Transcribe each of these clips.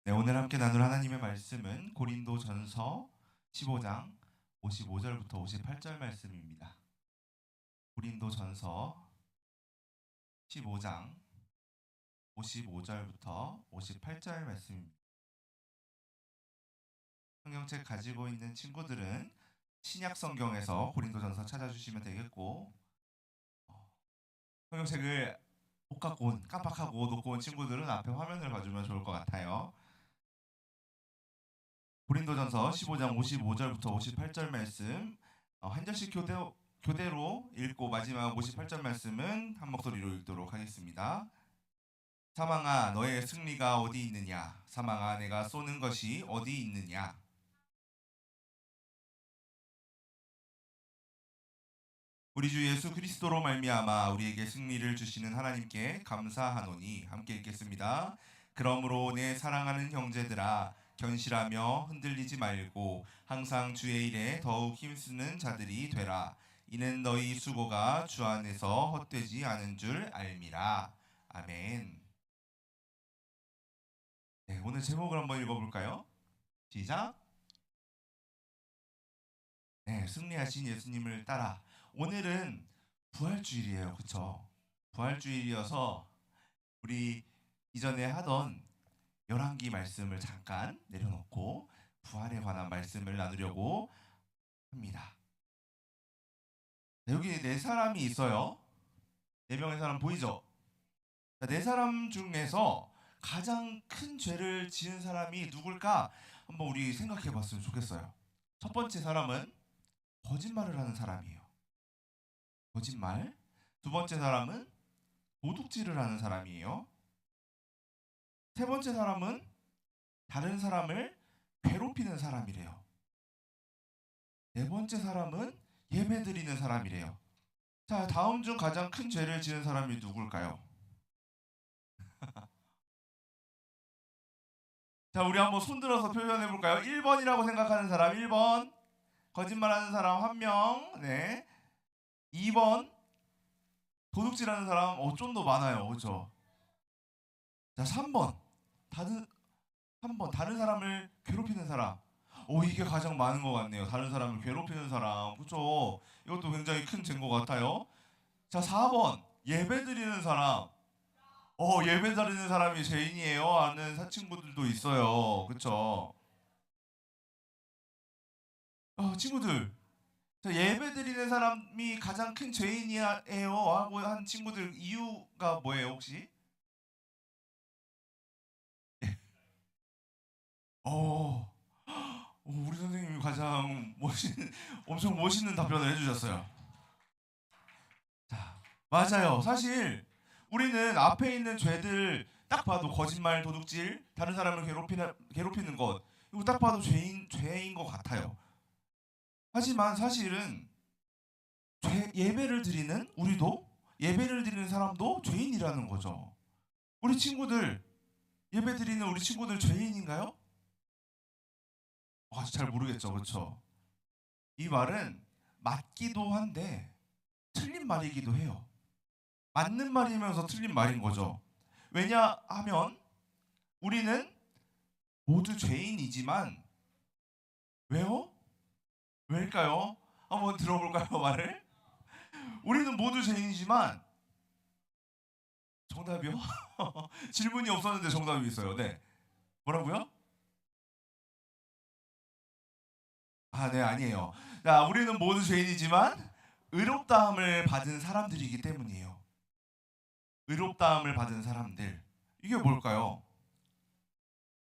네, 오늘 함께 나눌 하나님의 말씀은 고린도전서 15장 55절부터 58절 말씀입니다. 고린도전서 15장 55절부터 58절 말씀입니다. 성경책 가지고 있는 친구들은 신약 성경에서 고린도전서 찾아주시면 되겠고, 성경책을 못 갖고 온, 깜빡하고 놓고 온 친구들은 앞에 화면을 봐주면 좋을 것 같아요. 고린도전서 15장 55절부터 58절 말씀 한 절씩 교대로 읽고 마지막 58절 말씀은 한 목소리로 읽도록 하겠습니다. 사망아 너의 승리가 어디 있느냐? 사망아 내가 쏘는 것이 어디 있느냐? 우리 주 예수 그리스도로 말미암아 우리에게 승리를 주시는 하나님께 감사하노니. 함께 읽겠습니다. 그러므로 내 사랑하는 형제들아 견실하며 흔들리지 말고 항상 주의 일에 더욱 힘쓰는 자들이 되라. 이는 너희 수고가 주 안에서 헛되지 않은 줄 알미라. 아멘. 네, 오늘 제목을 한번 읽어볼까요? 시작. 네, 승리하신 예수님을 따라. 오늘은 부활주일이에요. 그쵸? 부활주일이어서 우리 이전에 하던 열왕기 말씀을 잠깐 내려놓고 부활에 관한 말씀을 나누려고 합니다. 네, 여기 네 사람이 있어요. 네 명의 사람 보이죠? 네 사람 중에서 가장 큰 죄를 지은 사람이 누굴까? 한번 우리 생각해 봤으면 좋겠어요. 첫 번째 사람은 거짓말을 하는 사람이에요. 거짓말. 두 번째 사람은 도둑질을 하는 사람이에요. 세 번째 사람은 다른 사람을 괴롭히는 사람이래요. 네 번째 사람은 예배드리는 사람이래요. 자, 다음 중 가장 큰 죄를 지은 사람이 누굴까요? 자, 우리 한번 손들어서 표현해 볼까요? 1번이라고 생각하는 사람 1번, 거짓말하는 사람 1명, 네. 2번, 도둑질하는 사람 좀 더 많아요. 그렇죠? 자, 3번 다른 사람을 괴롭히는 사람. 이게 가장 많은 것 같네요. 다른 사람을 괴롭히는 사람. 그렇죠? 이것도 굉장히 큰 죄인 것 같아요. 자, 4번 예배드리는 사람. 예배드리는 사람이 죄인이에요 하는 친구들도 있어요. 그렇죠? 친구들, 자, 예배드리는 사람이 가장 큰 죄인이에요 하고 한 친구들 이유가 뭐예요 혹시? 어, 우리 선생님이 가장 엄청 멋있는 답변을 해주셨어요. 자, 맞아요. 사실 우리는 앞에 있는 죄들 딱 봐도 거짓말, 도둑질, 다른 사람을 괴롭히는 것, 이거 딱 봐도 죄인 것 같아요. 하지만 사실은 예배를 드리는 우리도, 예배를 드리는 사람도 죄인이라는 거죠. 우리 친구들, 예배 드리는 우리 친구들 죄인인가요? 잘 모르겠죠. 그렇죠? 이 말은 맞기도 한데 틀린 말이기도 해요. 맞는 말이면서 틀린 말인 거죠. 왜냐하면 우리는 모두 죄인이지만, 왜요? 왜일까요? 한번 들어볼까요, 말을? 우리는 모두 죄인이지만, 정답이요? 질문이 없었는데 정답이 있어요. 네. 뭐라고요? 네, 아니에요. 자, 우리는 모두 죄인이지만 의롭다함을 받은 사람들이기 때문이에요. 의롭다함을 받은 사람들. 이게 뭘까요?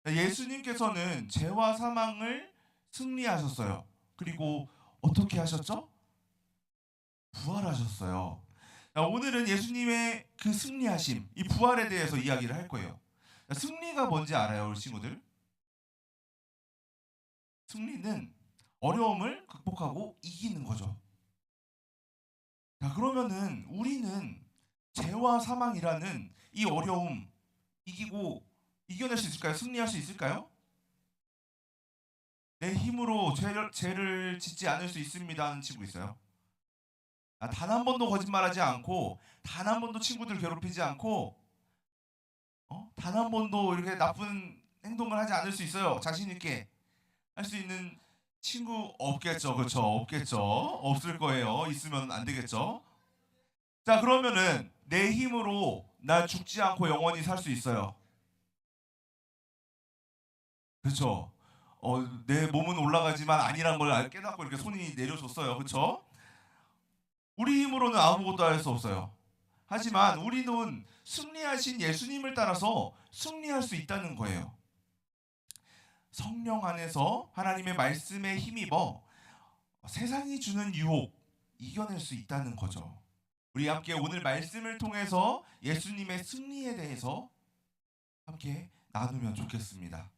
예수님께서는 죄와 사망을 승리하셨어요. 그리고 어떻게 하셨죠? 부활하셨어요. 오늘은 예수님의 그 승리하심, 이 부활에 대해서 이야기를 할 거예요. 승리가 뭔지 알아요, 우리 친구들? 승리는 어려움을 극복하고 이기는 거죠. 자, 그러면은 우리는 죄와 사망이라는 이 어려움 이겨낼 수 있을까요? 승리할 수 있을까요? 내 힘으로 죄를 짓지 않을 수 있습니다 하는 친구 있어요? 단 한 번도 거짓말하지 않고, 단 한 번도 친구들 괴롭히지 않고, 단 한 번도 이렇게 나쁜 행동을 하지 않을 수 있어요. 자신 있게 할 수 있는 친구 없겠죠, 그렇죠? 없겠죠. 없을 거예요. 있으면 안 되겠죠. 자, 그러면은 내 힘으로 나 죽지 않고 영원히 살 수 있어요. 그렇죠? 내 몸은 올라가지만 아니란 걸 깨닫고 이렇게 손이 내려줬어요. 그렇죠? 우리 힘으로는 아무것도 할 수 없어요. 하지만 우리는 승리하신 예수님을 따라서 승리할 수 있다는 거예요. 성령 안에서 하나님의 말씀에 힘입어 세상이 주는 유혹 이겨낼 수 있다는 거죠. 우리 함께 오늘 말씀을 통해서 예수님의 승리에 대해서 함께 나누면 좋겠습니다.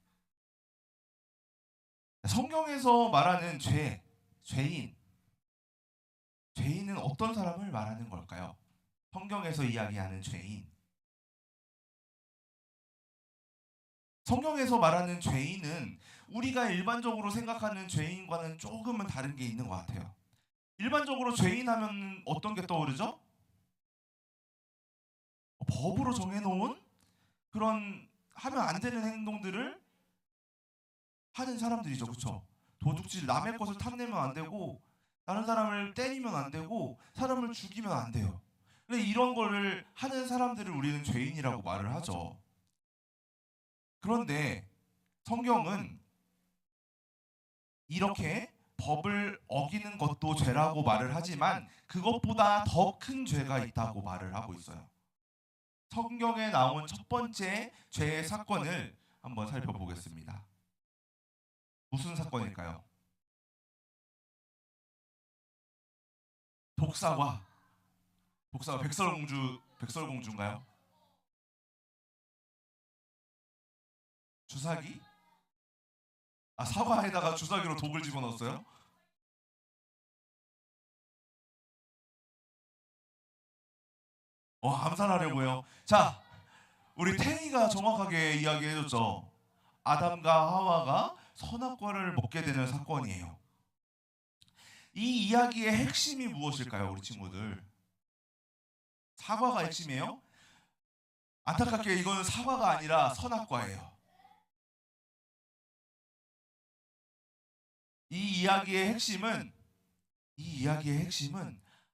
성경에서 말하는 죄인은 어떤 사람을 말하는 걸까요? 성경에서 이야기하는 죄인. 성경에서 말하는 죄인은 우리가 일반적으로 생각하는 죄인과는 조금은 다른 게 있는 것 같아요. 일반적으로 죄인 하면 어떤 게 떠오르죠? 법으로 정해놓은 그런 하면 안 되는 행동들을 하는 사람들이죠. 그렇죠? 도둑질, 남의 것을 탐내면 안 되고 다른 사람을 때리면 안 되고 사람을 죽이면 안 돼요. 근데 이런 거를 하는 사람들을 우리는 죄인이라고 말을 하죠. 그런데 성경은 이렇게 법을 어기는 것도 죄라고 말을 하지만 그것보다 더 큰 죄가 있다고 말을 하고 있어요. 성경에 나온 첫 번째 죄의 사건을 한번 살펴보겠습니다. 무슨 사건일까요? 독사과 백설공주인가요? 주사기? 사과에다가 주사기로 독을 집어넣었어요? 암살하려고요. 자, 우리 태희가 정확하게 이야기해줬죠. 아담과 하와가 선악과를 먹게 되는 사건이에요. 이 이야기의 핵심이 무엇일까요, 우리 친구들? 사과가 핵심이에요? 안타깝게 이거는 사과가 아니라 선악과예요. 이 이야기의 핵심은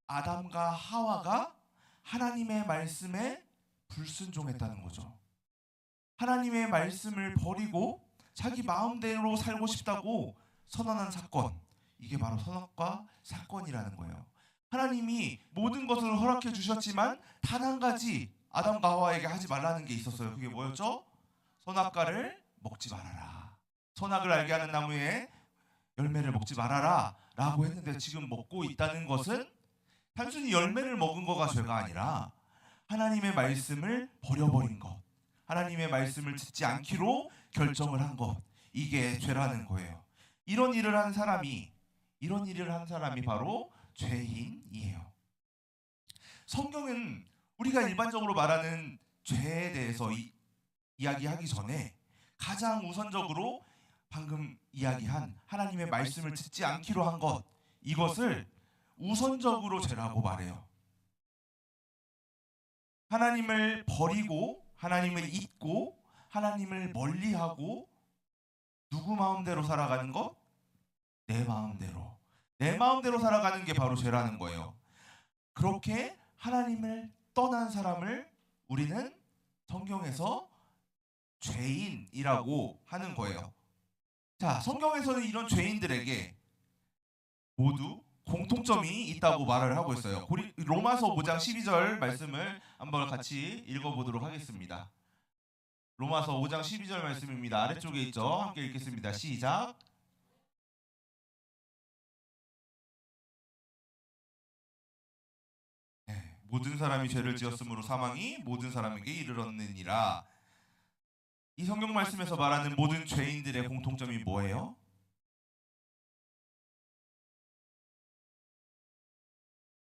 아담과 하와가 하나님의 말씀에 불순종했다는 거죠. 하나님의 말씀을 버리고 자기 마음대로 살고 싶다고 선언한 사건, 이게 바로 선악과 사건이라는 거예요. 하나님이 모든 것을 허락해 주셨지만 단 한 가지 아담과 하와에게 하지 말라는 게 있었어요. 그게 뭐였죠? 선악과를 먹지 말아라. 선악을 알게 하는 나무의 열매를 먹지 말아라 라고 했는데 지금 먹고 있다는 것은 단순히 열매를 먹은 거가 죄가 아니라 하나님의 말씀을 버려버린 것, 하나님의 말씀을 듣지 않기로 결정을 한 것, 이게 죄라는 거예요. 이런 일을 한 사람이 바로 죄인이에요. 성경은 우리가 일반적으로 말하는 죄에 대해서 이야기하기 전에 가장 우선적으로 방금 이야기한 하나님의 말씀을 듣지 않기로 한 것, 이것을 우선적으로 죄라고 말해요. 하나님을 버리고 하나님을 잊고 하나님을 멀리하고 누구 마음대로 살아가는 것? 내 마음대로 살아가는 게 바로 죄라는 거예요. 그렇게 하나님을 떠난 사람을 우리는 성경에서 죄인이라고 하는 거예요. 자, 성경에서는 이런 죄인들에게 모두 공통점이 있다고 말을 하고 있어요. 로마서 5장 12절 말씀을 한번 같이 읽어보도록 하겠습니다. 로마서 5장 12절 말씀입니다. 아래쪽에 있죠. 함께 읽겠습니다. 시작. 모든 사람이 죄를 지었으므로 사망이 모든 사람에게 이르렀느니라. 이 성경 말씀에서 말하는 모든 죄인들의 공통점이 뭐예요?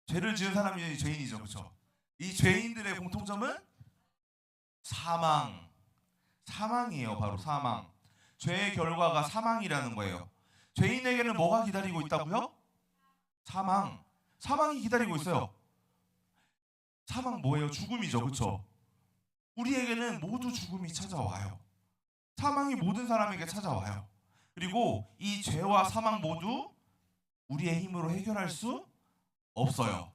죄를 지은 사람이 죄인이죠. 그렇죠? 이 죄인들의 공통점은 사망이에요. 바로 사망. 죄의 결과가 사망이라는 거예요. 죄인에게는 뭐가 기다리고 있다고요? 사망이 기다리고 있어요. 사망 뭐예요? 죽음이죠. 그렇죠? 우리에게는 모두 죽음이 찾아와요. 사망이 모든 사람에게 찾아와요. 그리고 이 죄와 사망 모두 우리의 힘으로 해결할 수 없어요.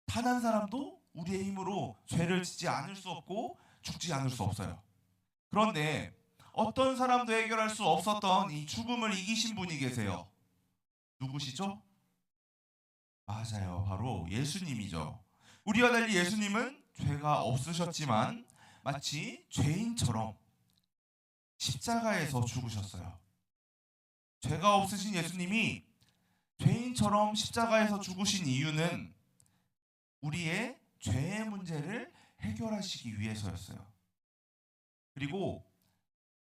단 한 사람도 우리의 힘으로 죄를 짓지 않을 수 없고 죽지 않을 수 없어요. 그런데 어떤 사람도 해결할 수 없었던 이 죽음을 이기신 분이 계세요. 누구시죠? 맞아요. 바로 예수님이죠. 우리와 달리 예수님은 죄가 없으셨지만 마치 죄인처럼 십자가에서 죽으셨어요. 죄가 없으신 예수님이 죄인처럼 십자가에서 죽으신 이유는 우리의 죄의 문제를 해결하시기 위해서였어요. 그리고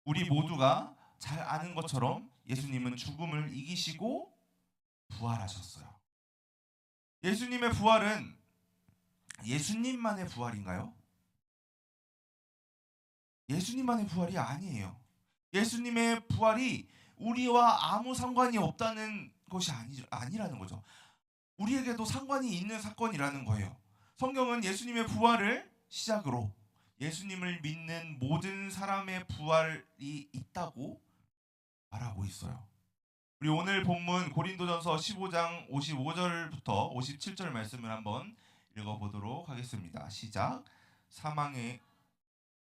우리 모두가 잘 아는 것처럼 예수님은 죽음을 이기시고 부활하셨어요. 예수님의 부활은 예수님만의 부활인가요? 예수님만의 부활이 아니에요. 예수님의 부활이 우리와 아무 상관이 없다는 것이 아니라는 거죠. 우리에게도 상관이 있는 사건이라는 거예요. 성경은 예수님의 부활을 시작으로 예수님을 믿는 모든 사람의 부활이 있다고 말하고 있어요. 우리 오늘 본문 고린도전서 15장 55절부터 57절 말씀을 한번 읽어보도록 하겠습니다. 시작. 사망의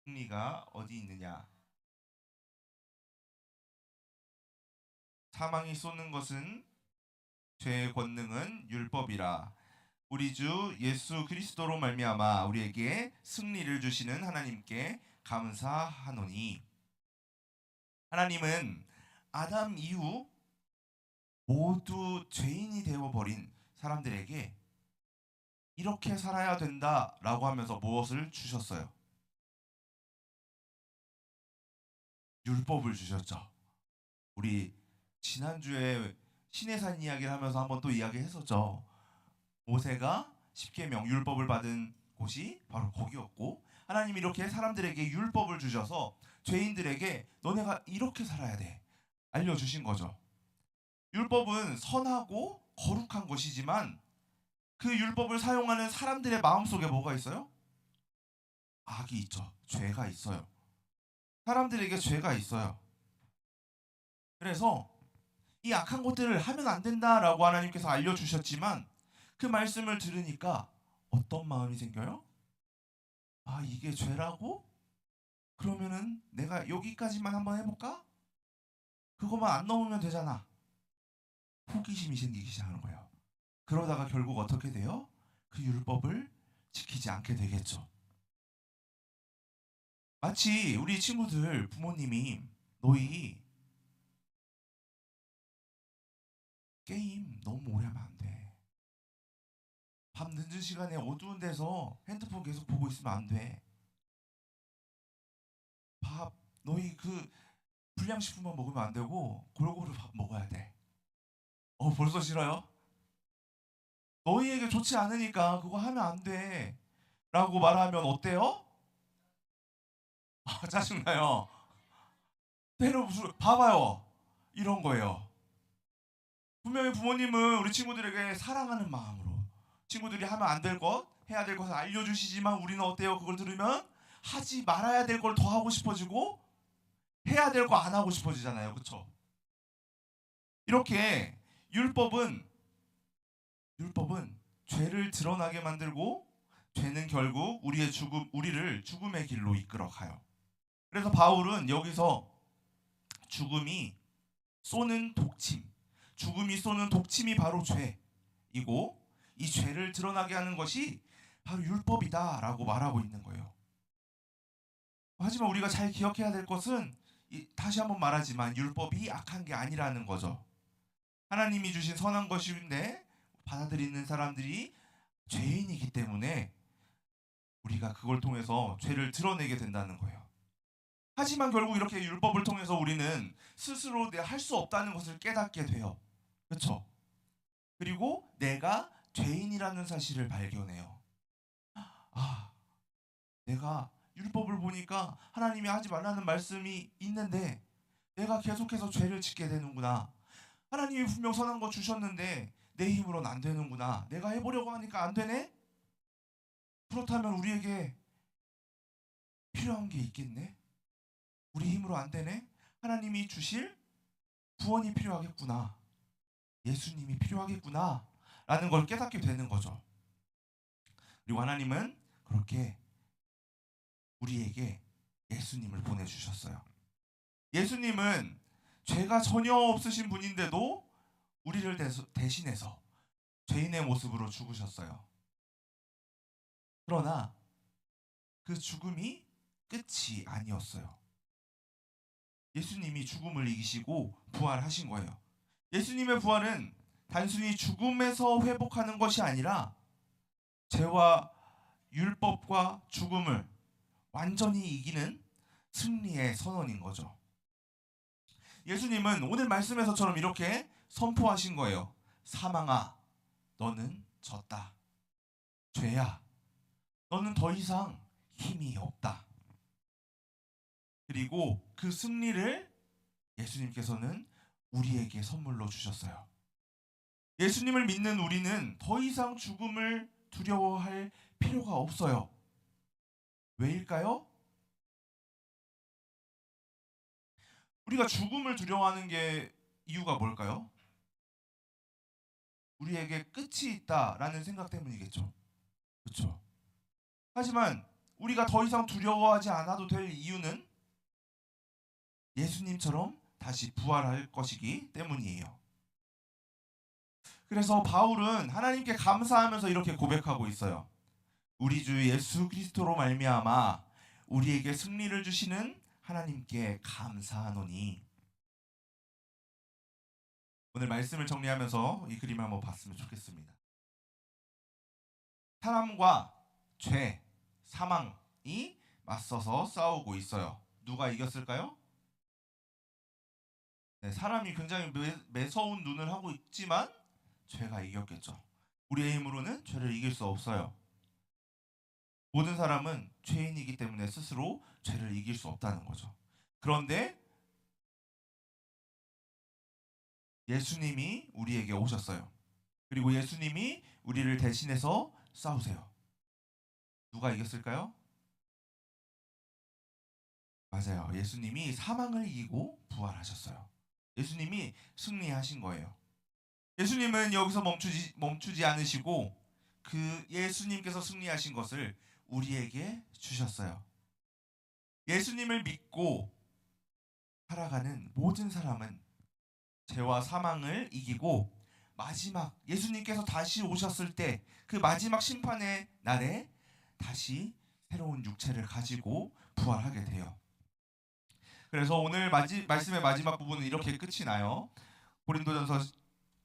승리가 어디 있느냐? 사망이 쏘는 것은 죄의 권능은 율법이라. 우리 주 예수 그리스도로 말미암아 우리에게 승리를 주시는 하나님께 감사하노니. 하나님은 아담 이후 모두 죄인이 되어버린 사람들에게 이렇게 살아야 된다라고 하면서 무엇을 주셨어요? 율법을 주셨죠. 우리 지난주에 시내산 이야기를 하면서 한번 또 이야기했었죠. 모세가 십계명 율법을 받은 곳이 바로 거기였고, 하나님이 이렇게 사람들에게 율법을 주셔서 죄인들에게 너네가 이렇게 살아야 돼 알려주신 거죠. 율법은 선하고 거룩한 것이지만 그 율법을 사용하는 사람들의 마음속에 뭐가 있어요? 악이 있죠. 죄가 있어요. 사람들에게 죄가 있어요. 그래서 이 악한 것들을 하면 안 된다라고 하나님께서 알려주셨지만 그 말씀을 들으니까 어떤 마음이 생겨요? 아, 이게 죄라고? 그러면은 내가 여기까지만 한번 해볼까? 그거만 안 넘으면 되잖아. 호기심이 생기기 시작하는 거예요. 그러다가 결국 어떻게 돼요? 그 율법을 지키지 않게 되겠죠. 마치 우리 친구들 부모님이 너희 게임 너무 오래 하면 안 돼. 밤 늦은 시간에 어두운 데서 핸드폰 계속 보고 있으면 안 돼. 밥 너희 그 불량식품만 먹으면 안 되고 골고루 밥 먹어야 돼. 벌써 싫어요? 너희에게 좋지 않으니까 그거 하면 안 돼. 라고 말하면 어때요? 짜증나요. 때려 무슨 봐봐요. 이런 거예요. 분명히 부모님은 우리 친구들에게 사랑하는 마음으로 친구들이 하면 안 될 것, 해야 될 것을 알려주시지만 우리는 어때요? 그걸 들으면 하지 말아야 될 걸 더 하고 싶어지고 해야 될 거 안 하고 싶어지잖아요. 그렇죠? 이렇게 율법은 죄를 드러나게 만들고 죄는 결국 우리를 죽음의 길로 이끌어 가요. 그래서 바울은 여기서 죽음이 쏘는 독침이 바로 죄이고 이 죄를 드러나게 하는 것이 바로 율법이다라고 말하고 있는 거예요. 하지만 우리가 잘 기억해야 될 것은 다시 한번 말하지만 율법이 악한 게 아니라는 거죠. 하나님이 주신 선한 것인데 받아들이는 사람들이 죄인이기 때문에 우리가 그걸 통해서 죄를 드러내게 된다는 거예요. 하지만 결국 이렇게 율법을 통해서 우리는 스스로 할 수 없다는 것을 깨닫게 돼요. 그렇죠? 그리고 내가 죄인이라는 사실을 발견해요. 아, 내가 율법을 보니까 하나님이 하지 말라는 말씀이 있는데 내가 계속해서 죄를 짓게 되는구나. 하나님이 분명 선한 거 주셨는데 내 힘으로는 안 되는구나. 내가 해보려고 하니까 안 되네? 그렇다면 우리에게 필요한 게 있겠네? 우리 힘으로 안 되네. 하나님이 주실 구원이 필요하겠구나. 예수님이 필요하겠구나. 라는 걸 깨닫게 되는 거죠. 그리고 하나님은 그렇게 우리에게 예수님을 보내주셨어요. 예수님은 죄가 전혀 없으신 분인데도 우리를 대신해서 죄인의 모습으로 죽으셨어요. 그러나 그 죽음이 끝이 아니었어요. 예수님이 죽음을 이기시고 부활하신 거예요. 예수님의 부활은 단순히 죽음에서 회복하는 것이 아니라 죄와 율법과 죽음을 완전히 이기는 승리의 선언인 거죠. 예수님은 오늘 말씀에서처럼 이렇게 선포하신 거예요. 사망아, 너는 졌다. 죄야, 너는 더 이상 힘이 없다. 그리고 그 승리를 예수님께서는 우리에게 선물로 주셨어요. 예수님을 믿는 우리는 더 이상 죽음을 두려워할 필요가 없어요. 왜일까요? 우리가 죽음을 두려워하는 게 이유가 뭘까요? 우리에게 끝이 있다라는 생각 때문이겠죠. 그렇죠? 하지만 우리가 더 이상 두려워하지 않아도 될 이유는 예수님처럼 다시 부활할 것이기 때문이에요. 그래서 바울은 하나님께 감사하면서 이렇게 고백하고 있어요. 우리 주 예수 그리스도로 말미암아 우리에게 승리를 주시는 하나님께 감사하노니. 오늘 말씀을 정리하면서 이 그림을 한번 봤으면 좋겠습니다. 사람과 죄, 사망이 맞서서 싸우고 있어요. 누가 이겼을까요? 네, 사람이 굉장히 매서운 눈을 하고 있지만 죄가 이겼겠죠. 우리의 힘으로는 죄를 이길 수 없어요. 모든 사람은 죄인이기 때문에 스스로 죄를 이길 수 없다는 거죠. 그런데 예수님이 우리에게 오셨어요. 그리고 예수님이 우리를 대신해서 싸우세요. 누가 이겼을까요? 맞아요. 예수님이 사망을 이기고 부활하셨어요. 예수님이 승리하신 거예요. 예수님은 여기서 멈추지 않으시고 그 예수님께서 승리하신 것을 우리에게 주셨어요. 예수님을 믿고 살아가는 모든 사람은 죄와 사망을 이기고 마지막 예수님께서 다시 오셨을 때 그 마지막 심판의 날에 다시 새로운 육체를 가지고 부활하게 돼요. 그래서 오늘 말씀의 마지막 부분은 이렇게 끝이 나요. 고린도전서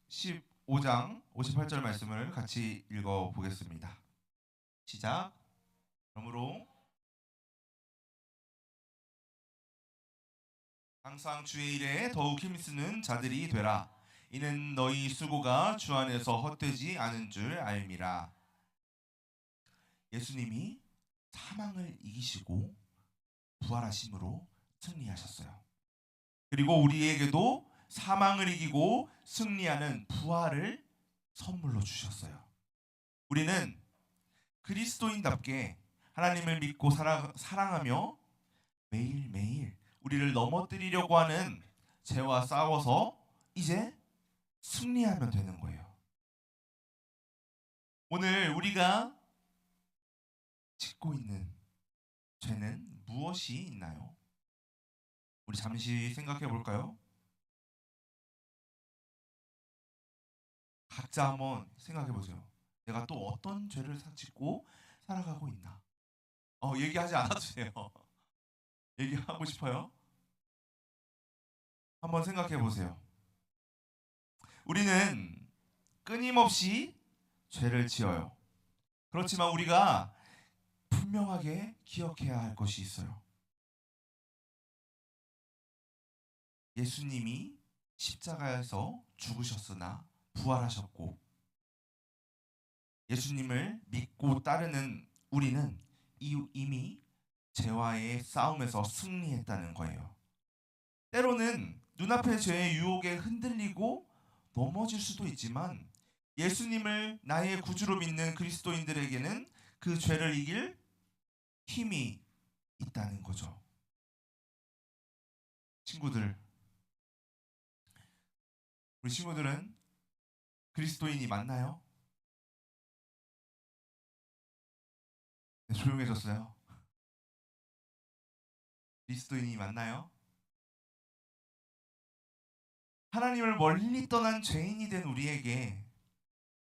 15장 58절 말씀을 같이 읽어 보겠습니다. 시작. 그러므로 항상 주의 일에 더욱 힘쓰는 자들이 되라. 이는 너희 수고가 주 안에서 헛되지 않은 줄 알미라. 예수님이 사망을 이기시고 부활하심으로 승리하셨어요. 그리고 우리에게도 사망을 이기고 승리하는 부활을 선물로 주셨어요. 우리는 그리스도인답게 하나님을 믿고 사랑하며 매일매일 우리를 넘어뜨리려고 하는 죄와 싸워서 이제 승리하면 되는 거예요. 오늘 우리가 짓고 있는 죄는 무엇이 있나요? 우리 잠시 생각해 볼까요? 각자 한번 생각해 보세요. 내가 또 어떤 죄를 짓고 살아가고 있나? 얘기하지 않아도 돼요. 얘기하고 싶어요? 한번 생각해 보세요. 우리는 끊임없이 죄를 지어요. 그렇지만 우리가 분명하게 기억해야 할 것이 있어요. 예수님이 십자가에서 죽으셨으나 부활하셨고 예수님을 믿고 따르는 우리는 이미 죄와의 싸움에서 승리했다는 거예요. 때로는 눈앞의 죄의 유혹에 흔들리고 넘어질 수도 있지만 예수님을 나의 구주로 믿는 그리스도인들에게는 그 죄를 이길 힘이 있다는 거죠. 친구들, 우리 친구들은 그리스도인이 맞나요? 네, 조용해졌어요. 그리스도인이 맞나요? 하나님을 멀리 떠난 죄인이 된 우리에게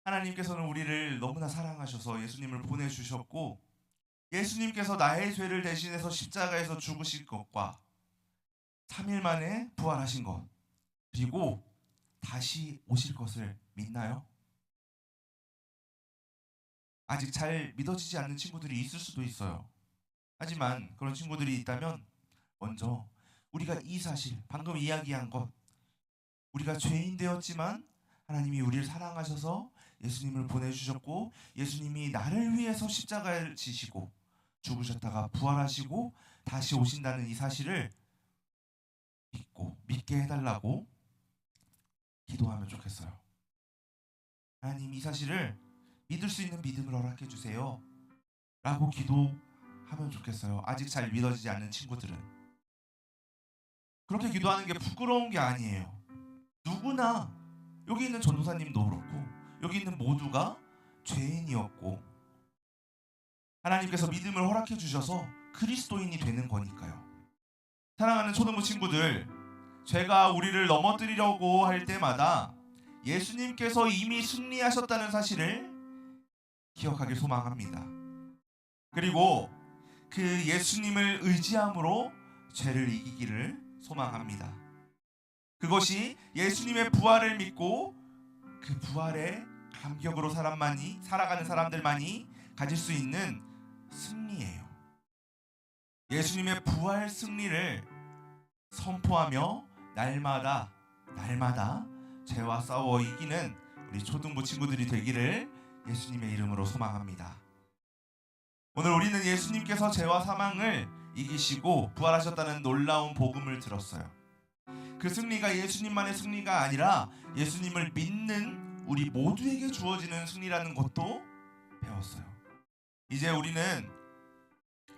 하나님께서는 우리를 너무나 사랑하셔서 예수님을 보내주셨고, 예수님께서 나의 죄를 대신해서 십자가에서 죽으신 것과 3일 만에 부활하신 것, 그리고 다시 오실 것을 믿나요? 아직 잘 믿어지지 않는 친구들이 있을 수도 있어요. 하지만 그런 친구들이 있다면 먼저 우리가 이 사실, 방금 이야기한 것, 우리가 죄인 되었지만 하나님이 우리를 사랑하셔서 예수님을 보내주셨고, 예수님이 나를 위해서 십자가를 지시고 죽으셨다가 부활하시고 다시 오신다는 이 사실을 믿게 해달라고 기도하면 좋겠어요. 하나님, 이 사실을 믿을 수 있는 믿음을 허락해 주세요 라고 기도하면 좋겠어요. 아직 잘 믿어지지 않는 친구들은 그렇게 기도하는 게 부끄러운 게 아니에요. 누구나, 여기 있는 전도사님도 그렇고 여기 있는 모두가 죄인이었고 하나님께서 믿음을 허락해 주셔서 그리스도인이 되는 거니까요. 사랑하는 초등부 친구들, 죄가 우리를 넘어뜨리려고 할 때마다 예수님께서 이미 승리하셨다는 사실을 기억하길 소망합니다. 그리고 그 예수님을 의지함으로 죄를 이기기를 소망합니다. 그것이 예수님의 부활을 믿고 그 부활의 감격으로 살아가는 사람들만이 가질 수 있는 승리예요. 예수님의 부활 승리를 선포하며 날마다 죄와 싸워 이기는 우리 초등부 친구들이 되기를 예수님의 이름으로 소망합니다. 오늘 우리는 예수님께서 죄와 사망을 이기시고 부활하셨다는 놀라운 복음을 들었어요. 그 승리가 예수님만의 승리가 아니라 예수님을 믿는 우리 모두에게 주어지는 승리라는 것도 배웠어요. 이제 우리는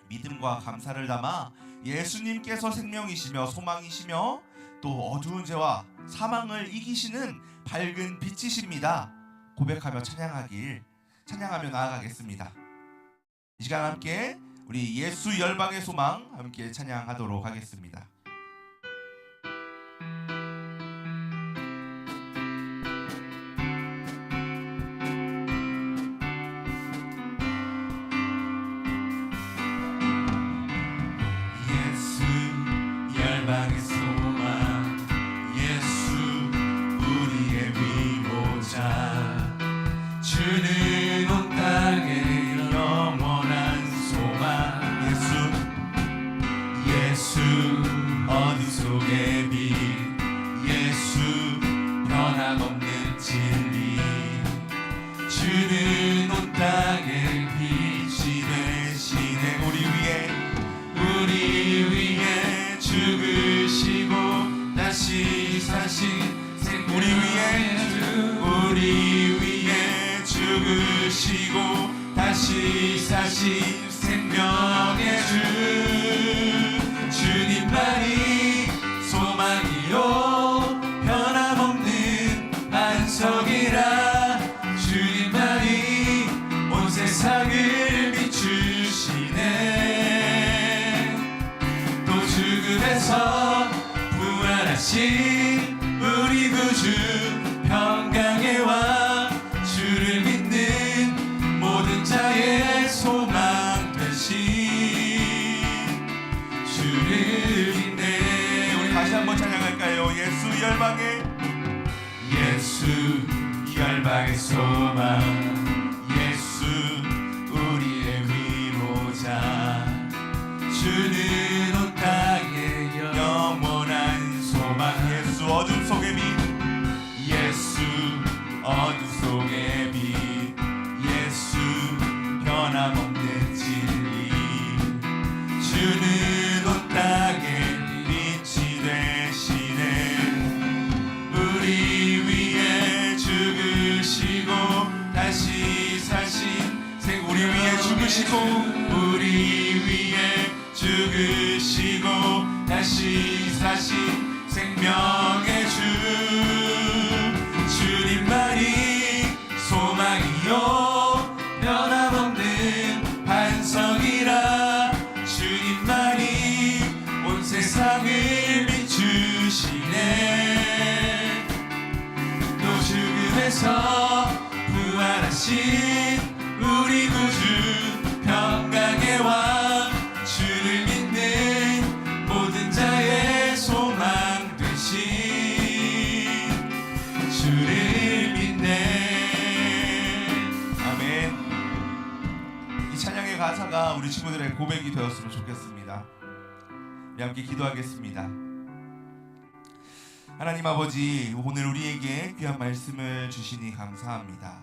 믿음과 감사를 담아 예수님께서 생명이시며 소망이시며 또 어두운 죄와 사망을 이기시는 밝은 빛이십니다 고백하며 찬양하며 나아가겠습니다. 이 시간 함께 우리 예수 열방의 소망 함께 찬양하도록 하겠습니다. 열방의 소망, 예수 우리의 위로자, 주는 온 땅에 영원한 소망. 예수 어둠 속의 빛, 예수 변함없는 진리, 주는 온 땅에 빛이 되시네. 우리 위에 죽으시고 다시 사신 우리 위에 죽으시고 다시 사신 생명의 주님만이 소망이요 변함없는 반석이라. 주님만이 온 세상을 비추시네. 죽음에서 부활하신 우리 구주 평강의 왕, 주를 믿는 모든 자의 소망 되신 주를 믿네. 우리 다시 한번 찬양할까요? 예수 열방의 소망, 예수 우리의 위로자, 주는 온 땅에 영원한 소망. 예수 어둠 속의 빛, 예수 어둠 속의 빛, 예수 변함없는 진리, 주는 온 땅에 빛이 되시네. 우리 위에 죽으시고 다시 사신 우리 위에 죽으시고 다시 사신 생명의 주 주님만이 소망이요 변함없는 반석이라 주님만이 온 세상을 비추시네 또 죽음에서 부활하신 우리 구주 평강의 왕 주를 믿는 모든 자의 소망 되신 주를 믿네. 아멘. 이 찬양의 가사가 우리 친구들의 고백이 되었으면 좋겠습니다. 우리 함께 기도하겠습니다. 하나님 아버지, 오늘 우리에게 귀한 말씀을 주시니 감사합니다.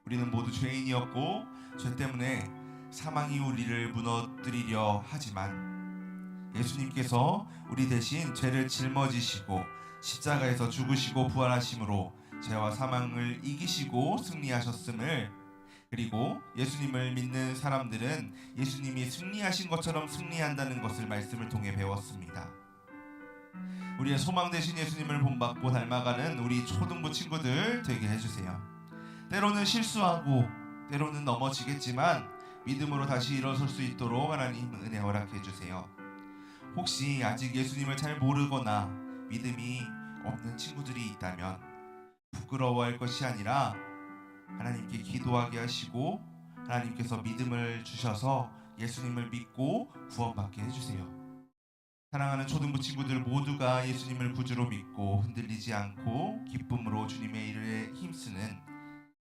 우리는 모두 죄인이었고 죄 때문에 사망이 우리를 무너뜨리려 하지만 예수님께서 우리 대신 죄를 짊어지시고 십자가에서 죽으시고 부활하심으로 죄와 사망을 이기시고 승리하셨음을, 그리고 예수님을 믿는 사람들은 예수님이 승리하신 것처럼 승리한다는 것을 말씀을 통해 배웠습니다. 우리의 소망 되신 예수님을 본받고 닮아가는 우리 초등부 친구들 되게 해주세요. 때로는 실수하고 때로는 넘어지겠지만 믿음으로 다시 일어설 수 있도록 하나님 은혜 허락해 주세요. 혹시 아직 예수님을 잘 모르거나 믿음이 없는 친구들이 있다면 부끄러워할 것이 아니라 하나님께 기도하게 하시고 하나님께서 믿음을 주셔서 예수님을 믿고 구원받게 해주세요. 사랑하는 초등부 친구들 모두가 예수님을 구주로 믿고 흔들리지 않고 기쁨으로 주님의 일에 힘쓰는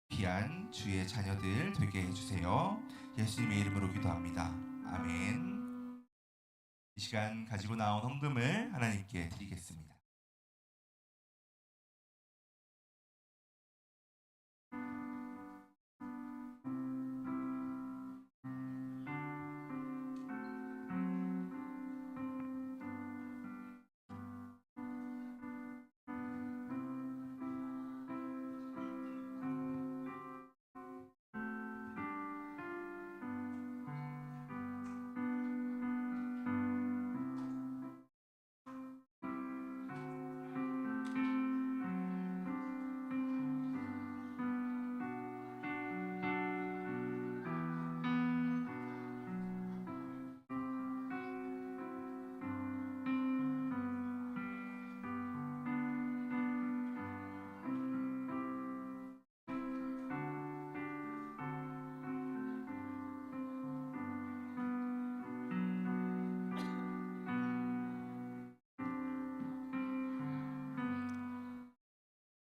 귀한 주의 자녀들 되게 해주세요. 예수님의 이름으로 기도합니다. 아멘. 이 시간 가지고 나온 헌금을 하나님께 드리겠습니다.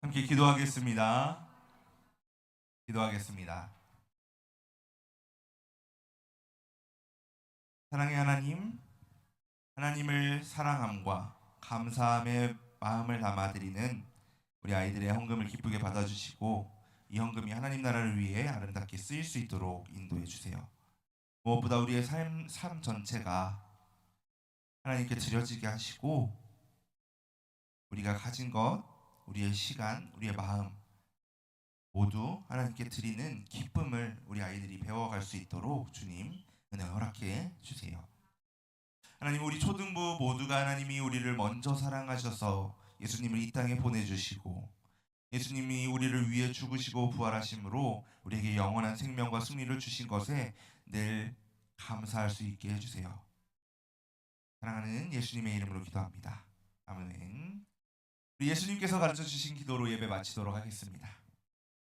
함께 기도하겠습니다. 기도하겠습니다. 사랑의 하나님, 하나님을 사랑함과 감사함의 마음을 담아드리는 우리 아이들의 헌금을 기쁘게 받아주시고 이 헌금이 하나님 나라를 위해 아름답게 쓰일 수 있도록 인도해 주세요. 무엇보다 우리의 삶 전체가 하나님께 드려지게 하시고 우리가 가진 것, 우리의 시간, 우리의 마음 모두 하나님께 드리는 기쁨을 우리 아이들이 배워갈 수 있도록 주님 은혜 허락해 주세요. 하나님, 우리 초등부 모두가 하나님이 우리를 먼저 사랑하셔서 예수님을 이 땅에 보내주시고 예수님이 우리를 위해 죽으시고 부활하심으로 우리에게 영원한 생명과 승리를 주신 것에 늘 감사할 수 있게 해주세요. 사랑하는 예수님의 이름으로 기도합니다. 아멘. 우리 예수님께서 가르쳐 주신 기도로 예배 마치도록 하겠습니다.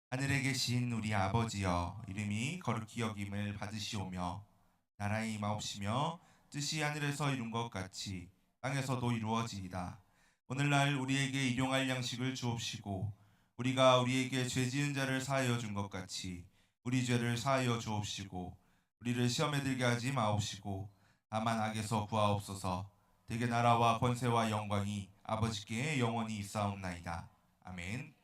하늘에 계신 우리 아버지여, 이름이 거룩히 여김을 받으시오며 나라의 임하옵시며 뜻이 하늘에서 이룬 것 같이 땅에서도 이루어지이다. 오늘날 우리에게 일용할 양식을 주옵시고 우리가 우리에게 죄 지은 자를 사하여 준 것 같이 우리 죄를 사하여 주옵시고 우리를 시험에 들게 하지 마옵시고 다만 악에서 구하옵소서. 대개 나라와 권세와 영광이 아버지께 영원히 있사옵나이다. 아멘.